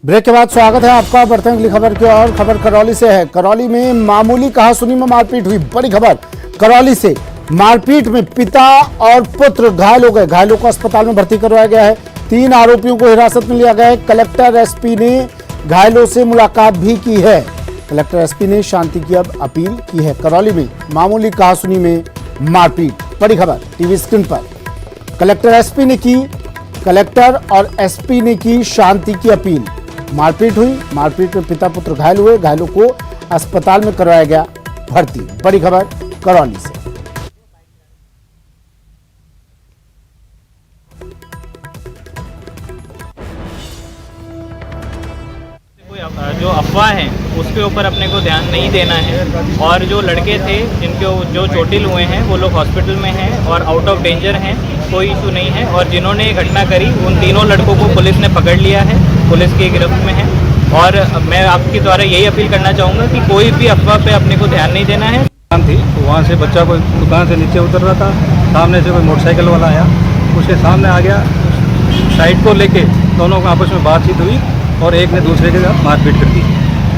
Break के बाद स्वागत है आपका। बढ़ते हैं अगली खबर की ओर। खबर करौली से है। करौली में मामूली कहासुनी में मारपीट हुई। बड़ी खबर करौली से। मारपीट में पिता और पुत्र घायल हो गए। घायलों को अस्पताल में भर्ती करवाया गया है। 3 आरोपियों को हिरासत में लिया गया है। कलेक्टर एसपी ने घायलों से मुलाकात भी की है। कलेक्टर एसपी ने शांति की अब अपील की है। करौली में मामूली कहासुनी में मारपीट। बड़ी खबर टीवी स्क्रीन पर। कलेक्टर और एसपी ने की शांति की अपील। मारपीट हुई। मारपीट में पिता पुत्र घायल हुए। घायलों को अस्पताल में करवाया गया भर्ती। बड़ी खबर करौली से। जो अफवाह है उसके ऊपर अपने को ध्यान नहीं देना है। और जो लड़के थे जिनको जो चोटिल हुए हैं वो लोग हॉस्पिटल में हैं और आउट ऑफ डेंजर हैं, कोई इशू नहीं है। और जिन्होंने ये घटना करी उन तीनों लड़कों को पुलिस ने पकड़ लिया है, पुलिस की गिरफ्त में है। और मैं आपके द्वारा यही अपील करना चाहूँगा कि कोई भी अफवाह पे अपने को ध्यान नहीं देना है। थी तो वहाँ से बच्चा कोई दुकान से नीचे उतर रहा था, सामने से कोई मोटरसाइकिल वाला आया, उसके सामने आ गया, साइड को लेके दोनों को आपस में बातचीत हुई और एक ने दूसरे के साथ मारपीट कर दी।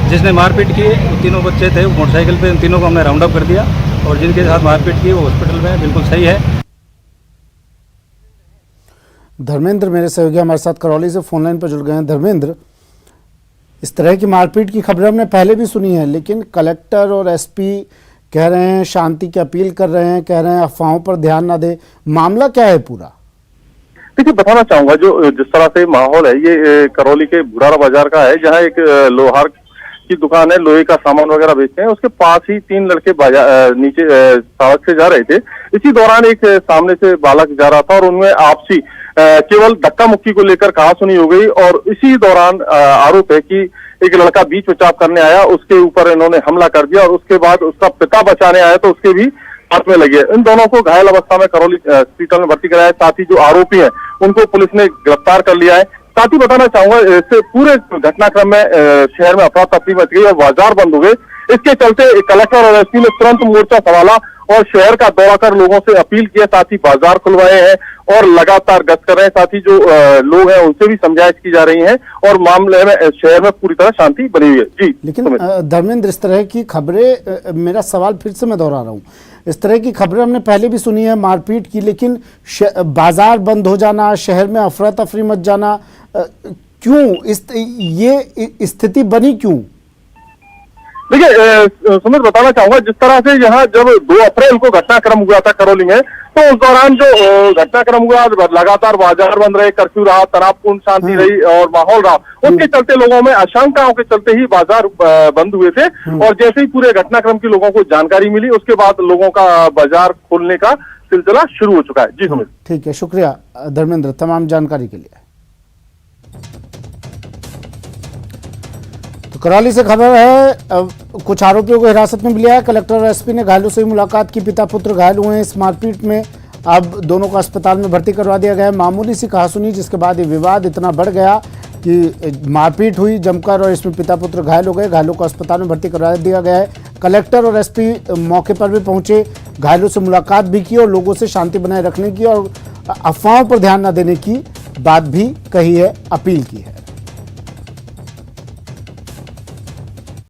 जिसने मारपीट की वो तीनों बच्चे थे मोटरसाइकिल पे, उन तीनों को हमने राउंड अप कर दिया और जिनके साथ मारपीट की वो हॉस्पिटल में बिल्कुल सही है। धर्मेंद्र मेरे सहयोगी हमारे साथ करौली से फोन लाइन पर जुड़ गए हैं। धर्मेंद्र, इस तरह की मारपीट की खबरें हमने पहले भी सुनी है, लेकिन कलेक्टर और एसपी कह रहे हैं शांति की अपील कर रहे हैं, कह रहे हैं अफवाहों पर ध्यान ना दे। मामला क्या है पूरा? देखिए, बताना चाहूंगा जो जिस तरह से माहौल है ये करौली के बुढ़ारा बाजार का है, जहां एक लोहार की दुकान है, लोहे का सामान वगैरह बेचते हैं। उसके पास ही 3 लड़के नीचे सड़क से जा रहे थे। इसी दौरान एक सामने से बालक जा रहा था और उनमें आपसी केवल धक्का मुक्की को लेकर कहासुनी हो गई। और इसी दौरान आरोप है कि एक लड़का बीच बचाव करने आया, उसके ऊपर इन्होंने हमला कर दिया और उसके बाद उसका पिता बचाने आया तो उसके भी हाथ में लगे। इन दोनों को घायल अवस्था में करौली हॉस्पिटल में भर्ती कराया। साथ ही जो आरोपी हैं उनको पुलिस ने गिरफ्तार कर लिया है। साथ ही बताना चाहूंगा, इससे पूरे घटनाक्रम में शहर में अफरा तफरी मच गई और बाजार बंद हो गए। इसके चलते कलेक्टर और एसपी ने तुरंत मोर्चा संभाला और शहर का दौरा कर लोगों से अपील किया। साथ ही बाजार खुलवाए हैं और लगातार गश्त कर रहे हैं। साथ ही जो लोग हैं उनसे भी समझाइश की जा रही है और मामले में शहर में पूरी तरह शांति बनी हुई है। जी, लेकिन धर्मेंद्र, इस तरह की खबरें, मेरा सवाल फिर से मैं दोहरा रहा हूँ, इस तरह की खबरें हमने पहले भी सुनी है मारपीट की, लेकिन बाजार बंद हो जाना, शहर में अफरा तफरी मच जाना, क्यों ये स्थिति बनी क्यों? देखिए सुमित, बताना चाहूंगा जिस तरह से यहाँ जब 2 अप्रैल को घटनाक्रम हुआ था करौली में, तो उस दौरान जो घटनाक्रम हुआ लगातार बाजार बंद रहे, कर्फ्यू रहा, तनावपूर्ण शांति रही और माहौल रहा। उसके चलते लोगों में आशंकाओं के चलते ही बाजार बंद हुए थे। और जैसे ही पूरे घटनाक्रम की लोगों को जानकारी मिली, उसके बाद लोगों का बाजार खोलने का सिलसिला शुरू हो चुका है। जी सुमित। ठीक है, शुक्रिया धर्मेंद्र तमाम जानकारी के लिए। तो करौली से खबर है, कुछ आरोपियों को हिरासत में लिया है। कलेक्टर और एसपी ने घायलों से मुलाकात की। पिता पुत्र घायल हुए हैं इस मारपीट में। अब दोनों को अस्पताल में भर्ती करवा दिया गया है। मामूली सी कहासुनी, जिसके बाद ये विवाद इतना बढ़ गया कि मारपीट हुई जमकर और इसमें पिता पुत्र घायल हो गए। घायलों को अस्पताल में भर्ती करवा दिया गया है। कलेक्टर और एसपी मौके पर भी पहुंचे, घायलों से मुलाकात भी की और लोगों से शांति बनाए रखने की और अफवाहों पर ध्यान न देने की बात भी कही है, अपील की है।